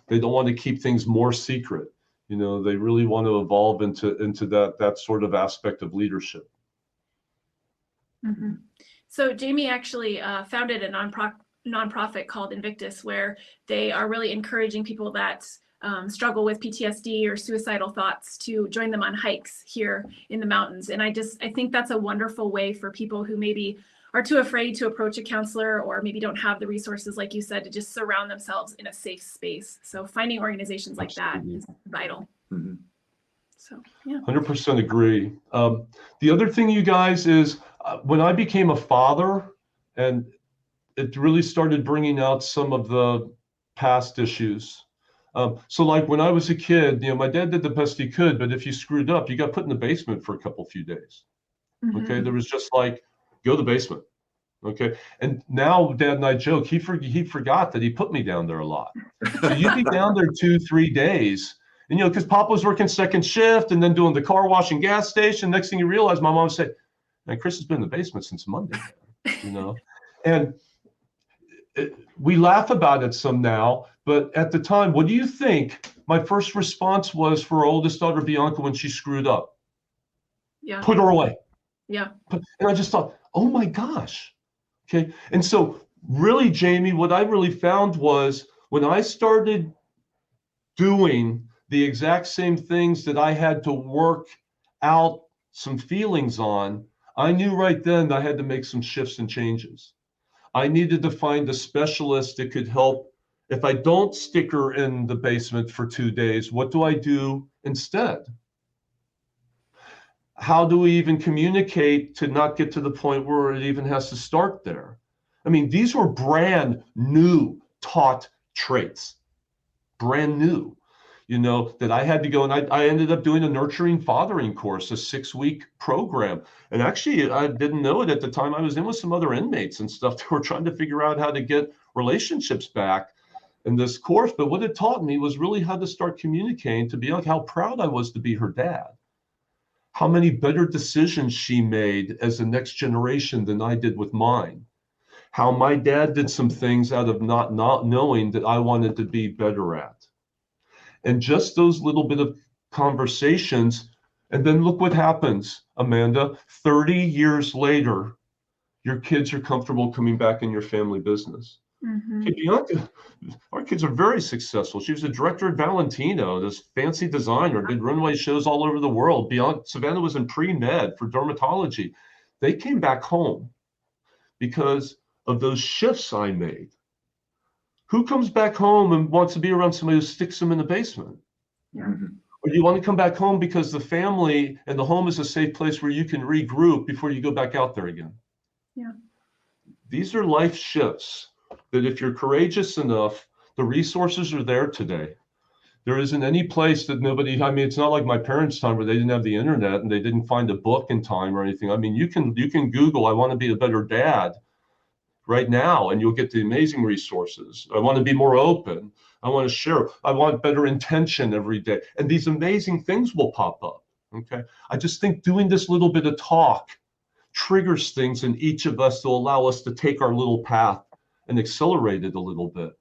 They don't want to keep things more secret. They really want to evolve into that sort of aspect of leadership. Mm-hmm. So Jamie actually founded a nonprofit called Invictus, where they are really encouraging people that struggle with PTSD or suicidal thoughts to join them on hikes here in the mountains. And I think that's a wonderful way for people who maybe are too afraid to approach a counselor, or maybe don't have the resources, like you said, to just surround themselves in a safe space. So finding organizations like that is vital. Mm-hmm. So, yeah. 100% agree. The other thing, you guys, is when I became a father, and it really started bringing out some of the past issues. So like when I was a kid, my dad did the best he could, but if you screwed up, you got put in the basement for a few days. Mm-hmm. Okay. There was just like, go to the basement. Okay. And now Dad and I joke, he forgot that he put me down there a lot. So you'd be down there 2-3 days, and because Papa was working second shift and then doing the car wash and gas station. Next thing you realize, my mom said, man, Chris has been in the basement since Monday, and we laugh about it some now, but at the time, what do you think my first response was for our oldest daughter, Bianca, when she screwed up? Yeah. Put her away. Yeah. And I just thought, oh my gosh. Okay. And so really, Jamie, what I really found was when I started doing the exact same things that I had to work out some feelings on, I knew right then that I had to make some shifts and changes. I needed to find a specialist that could help. If I don't stick her in the basement for 2 days, what do I do instead? How do we even communicate to not get to the point where it even has to start there? I mean, these were brand new taught traits, brand new, that I had to go. And I ended up doing a nurturing fathering course, a 6-week program. And actually, I didn't know it at the time. I was in with some other inmates and stuff that were trying to figure out how to get relationships back. in this course, but what it taught me was really how to start communicating to Bianca how proud I was to be her dad, how many better decisions she made as the next generation than I did with mine, how my dad did some things out of not knowing that I wanted to be better at. And just those little bit of conversations, and then look what happens, Amanda, 30 years later, your kids are comfortable coming back in your family business. Mm-hmm. Hey, Bianca, our kids are very successful. She was a director at Valentino, this fancy designer, did runway shows all over the world. Bianca, Savannah was in pre-med for dermatology. They came back home because of those shifts I made. Who comes back home and wants to be around somebody who sticks them in the basement? Yeah. Mm-hmm. Or do you want to come back home because the family and the home is a safe place where you can regroup before you go back out there again? Yeah. These are life shifts that if you're courageous enough, the resources are there today. There isn't any place that nobody, I mean, it's not like my parents' time where they didn't have the internet and they didn't find a book in time or anything. I mean, you can Google, I want to be a better dad right now, and you'll get the amazing resources. I want to be more open. I want to share. I want better intention every day. And these amazing things will pop up, okay? I just think doing this little bit of talk triggers things in each of us to allow us to take our little path and accelerate it a little bit.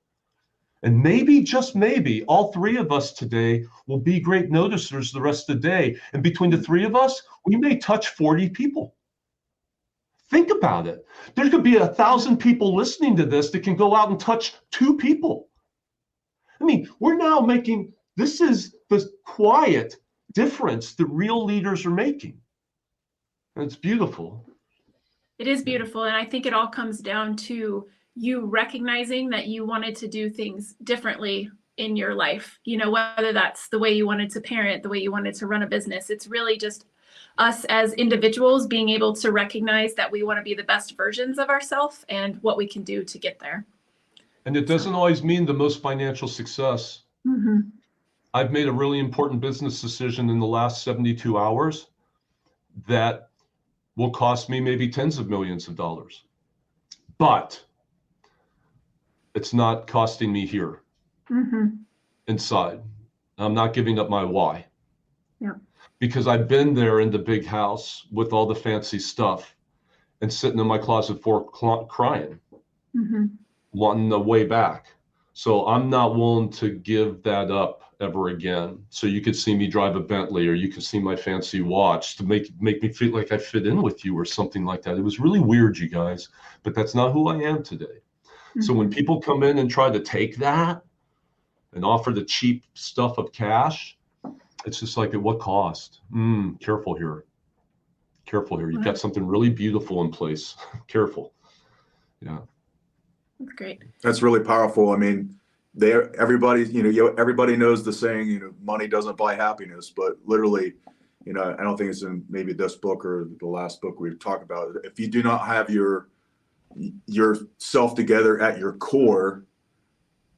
And maybe, just maybe, all three of us today will be great noticers the rest of the day. And between the three of us, we may touch 40 people. Think about it. There could be 1,000 people listening to this that can go out and touch 2 people. I mean, we're now making, this is the quiet difference that real leaders are making. And it's beautiful. It is beautiful. And I think it all comes down to you recognizing that you wanted to do things differently in your life, you know, whether that's the way you wanted to parent, the way you wanted to run a business. It's really just us as individuals being able to recognize that we want to be the best versions of ourselves and what we can do to get there. And it doesn't always mean the most financial success. Mm-hmm. I've made a really important business decision in the last 72 hours that will cost me maybe tens of millions of dollars. But it's not costing me here inside. I'm not giving up my why. Yeah. Because I've been there in the big house with all the fancy stuff and sitting in my closet floor crying, wanting the way back. So I'm not willing to give that up ever again. So you could see me drive a Bentley, or you could see my fancy watch to make me feel like I fit in with you or something like that. It was really weird, you guys, but that's not who I am today. So when people come in and try to take that and offer the cheap stuff of cash, it's just like, at what cost? Careful here. Careful here. You've got something really beautiful in place. Careful. Yeah. That's great. That's really powerful. I mean, everybody knows the saying, money doesn't buy happiness, but literally, I don't think it's in maybe this book or the last book we've talked about. If you do not have yourself together at your core,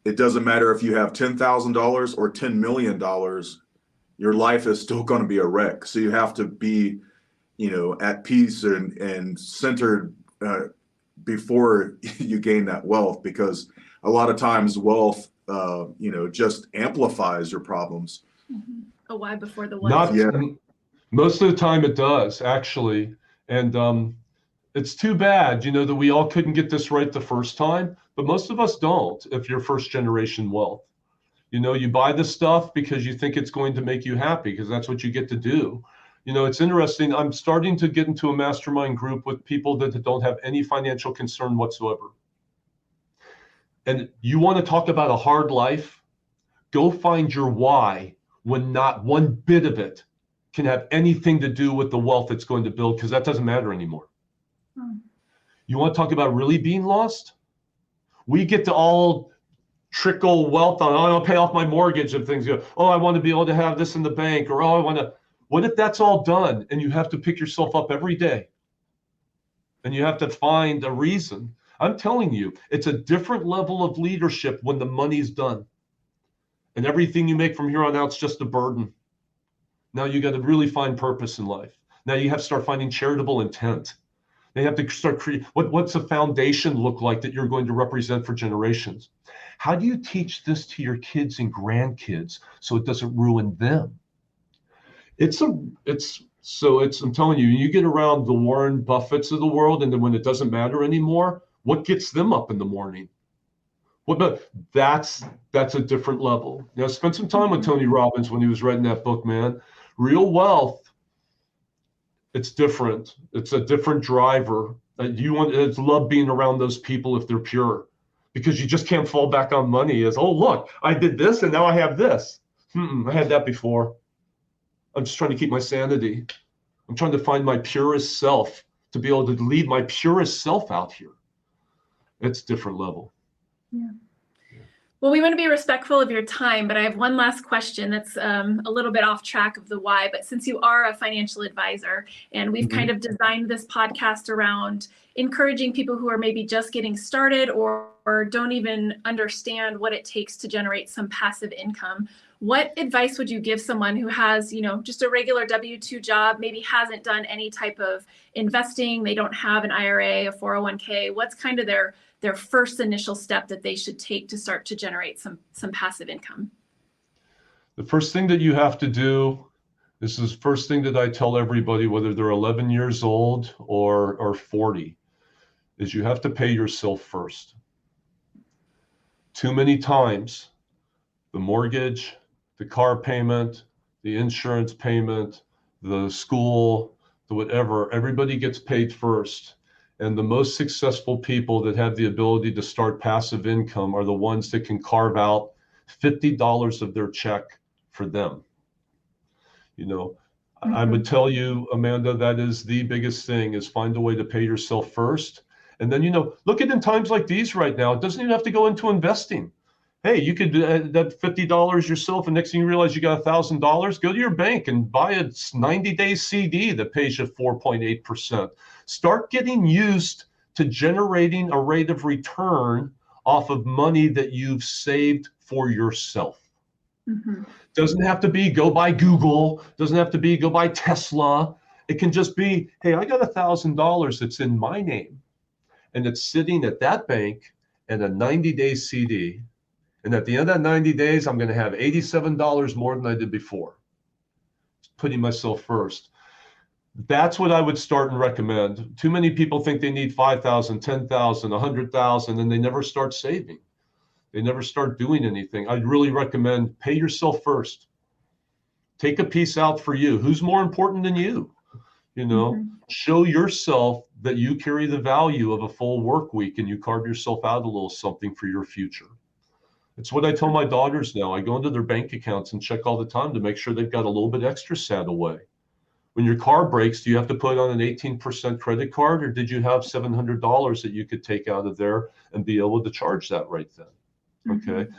it doesn't matter if you have $10,000 or $10 million, your life is still going to be a wreck. So you have to be, at peace and centered before you gain that wealth, because a lot of times wealth, just amplifies your problems. A why before the what. Most of the time it does, actually. And it's too bad, that we all couldn't get this right the first time, but most of us don't if you're first generation wealth. You buy the stuff because you think it's going to make you happy, because that's what you get to do. It's interesting. I'm starting to get into a mastermind group with people that don't have any financial concern whatsoever. And you want to talk about a hard life? Go find your why when not one bit of it can have anything to do with the wealth it's going to build, because that doesn't matter anymore. You want to talk about really being lost? We get to all trickle wealth on, I'll pay off my mortgage and things go, I want to be able to have this in the bank, or I want to. What if that's all done and you have to pick yourself up every day and you have to find a reason? I'm telling you, it's a different level of leadership when the money's done. And everything you make from here on out is just a burden. Now you got to really find purpose in life. Now you have to start finding charitable intent. They have to start creating, what's a foundation look like that you're going to represent for generations? How do you teach this to your kids and grandkids so it doesn't ruin them? I'm telling you, you get around the Warren Buffetts of the world, and then when it doesn't matter anymore, what gets them up in the morning? That's a different level. Now, spend some time with Tony Robbins when he was writing that book, man. Real wealth, it's different. It's a different driver. It's love being around those people if they're pure, because you just can't fall back on money as, oh, look, I did this and now I have this. I had that before. I'm just trying to keep my sanity. I'm trying to find my purest self, to be able to lead my purest self out here. It's a different level. Yeah. Well, we want to be respectful of your time, but I have one last question that's a little bit off track of the why. But since you are a financial advisor, and we've kind of designed this podcast around encouraging people who are maybe just getting started or don't even understand what it takes to generate some passive income, what advice would you give someone who has, just a regular W-2 job, maybe hasn't done any type of investing, they don't have an IRA, a 401k? What's kind of their first initial step that they should take to start to generate some passive income? The first thing that you have to do, this is the first thing that I tell everybody, whether they're 11 years old or 40, is you have to pay yourself first. Too many times, the mortgage, the car payment, the insurance payment, the school, the whatever, everybody gets paid first. And the most successful people that have the ability to start passive income are the ones that can carve out $50 of their check for them. I would tell you, Amanda, that is the biggest thing, is find a way to pay yourself first. And then, look at in times like these right now, it doesn't even have to go into investing. Hey, you could do that $50 yourself, and next thing you realize you got $1,000, go to your bank and buy a 90-day CD that pays you 4.8%. Start getting used to generating a rate of return off of money that you've saved for yourself. Doesn't have to be go buy Google, doesn't have to be go buy Tesla. It can just be, hey, I got $1,000 that's in my name, and it's sitting at that bank and a 90-day CD. And at the end of that 90 days, I'm going to have $87 more than I did before. Putting myself first. That's what I would start and recommend. Too many people think they need 5,000, 10,000, 100,000, and they never start saving. They never start doing anything. I'd really recommend pay yourself first. Take a piece out for you. Who's more important than you? Show yourself that you carry the value of a full work week, and you carve yourself out a little something for your future. It's what I tell my daughters now. I go into their bank accounts and check all the time to make sure they've got a little bit extra set away. When your car breaks, do you have to put on an 18% credit card, or did you have $700 that you could take out of there and be able to charge that right then? Okay.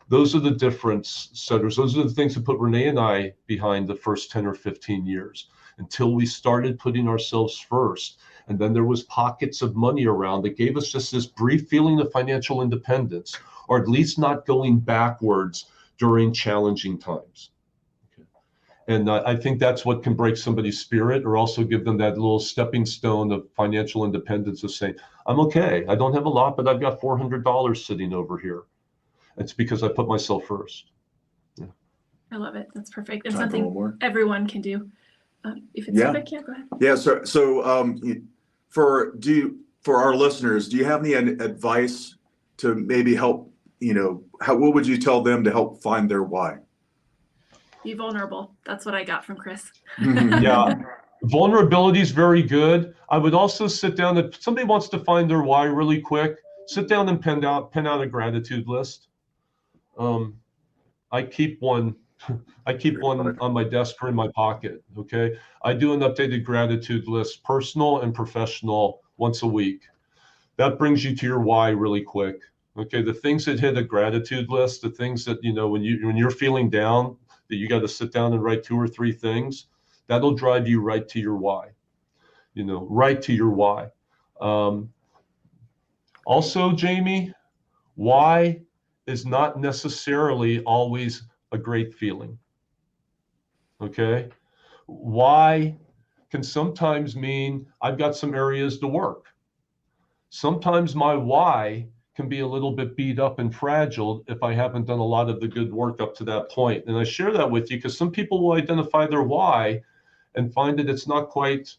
Those are the difference setters. Those are the things that put Renee and I behind the first 10 or 15 years, until we started putting ourselves first. And then there was pockets of money around that gave us just this brief feeling of financial independence, or at least not going backwards during challenging times. Okay. And I think that's what can break somebody's spirit, or also give them that little stepping stone of financial independence of saying, I'm okay. I don't have a lot, but I've got $400 sitting over here. It's because I put myself first. Yeah. I love it. That's perfect. And something everyone can do. If it's quick, yeah, go ahead. Yeah. So for our listeners, do you have any advice to maybe help? What would you tell them to help find their why? Be vulnerable. That's what I got from Chris. Yeah. Vulnerability is very good. I would also sit down, if somebody wants to find their why really quick, sit down and pen out a gratitude list. I keep one on my desk or in my pocket. Okay. I do an updated gratitude list, personal and professional, once a week. That brings you to your why really quick. Okay. The things that hit a gratitude list, the things that, when you're feeling down, that you got to sit down and write 2 or 3 things, that'll drive you right to your why, right to your why. Also, Jamie, why is not necessarily always a great feeling. Okay. Why can sometimes mean I've got some areas to work. Sometimes my why can be a little bit beat up and fragile if I haven't done a lot of the good work up to that point. And I share that with you because some people will identify their why and find that it's not quite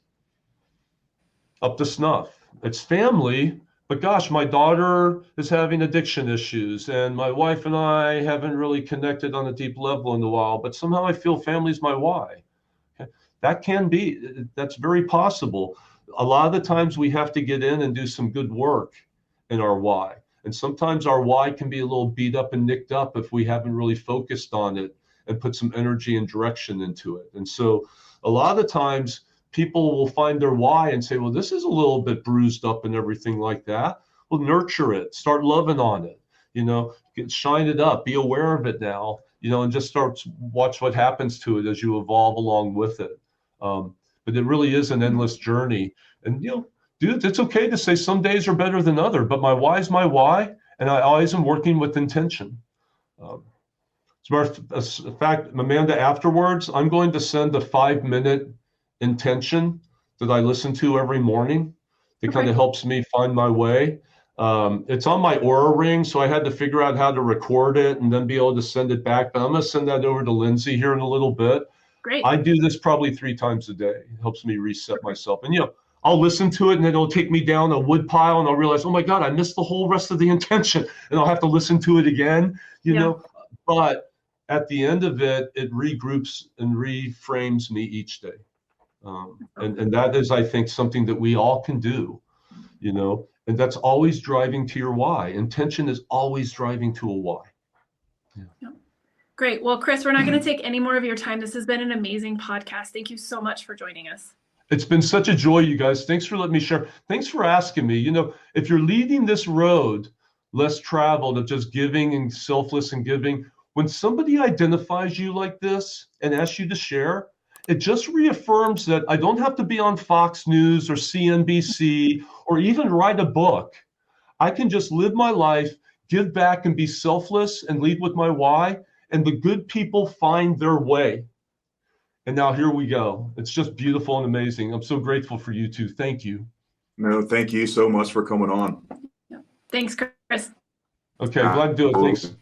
up to snuff. It's family, but gosh, my daughter is having addiction issues and my wife and I haven't really connected on a deep level in a while, but somehow I feel family's my why. Okay? That's very possible. A lot of the times we have to get in and do some good work in our why. And sometimes our why can be a little beat up and nicked up if we haven't really focused on it and put some energy and direction into it. And so a lot of the times people will find their why and say, well, this is a little bit bruised up and everything like that. Well, nurture it, start loving on it, shine it up, be aware of it now, and just watch what happens to it as you evolve along with it. But it really is an endless journey. And, dude, it's okay to say some days are better than other, but my why is my why, and I always am working with intention. As a matter of fact, Amanda, afterwards, I'm going to send a 5-minute intention that I listen to every morning that kind of helps me find my way. It's on my Aura ring, so I had to figure out how to record it and then be able to send it back. But I'm going to send that over to Lindsay here in a little bit. Great. I do this probably 3 times a day. It helps me reset myself. And, I'll listen to it and then it'll take me down a wood pile and I'll realize, oh my God, I missed the whole rest of the intention. And I'll have to listen to it again, know. But at the end of it, it regroups and reframes me each day. And that is, I think, something that we all can do, and that's always driving to your why. Intention is always driving to a why. Yeah. Great. Well, Chris, we're not going to take any more of your time. This has been an amazing podcast. Thank you so much for joining us. It's been such a joy, you guys. Thanks for letting me share. Thanks for asking me. If you're leading this road less traveled of just giving and selfless and giving, when somebody identifies you like this and asks you to share, it just reaffirms that I don't have to be on Fox News or CNBC or even write a book. I can just live my life, give back and be selfless and lead with my why, and the good people find their way. And now here we go. It's just beautiful and amazing. I'm so grateful for you two. Thank you. No, thank you so much for coming on. Thanks, Chris. Okay, glad to do it. Thanks.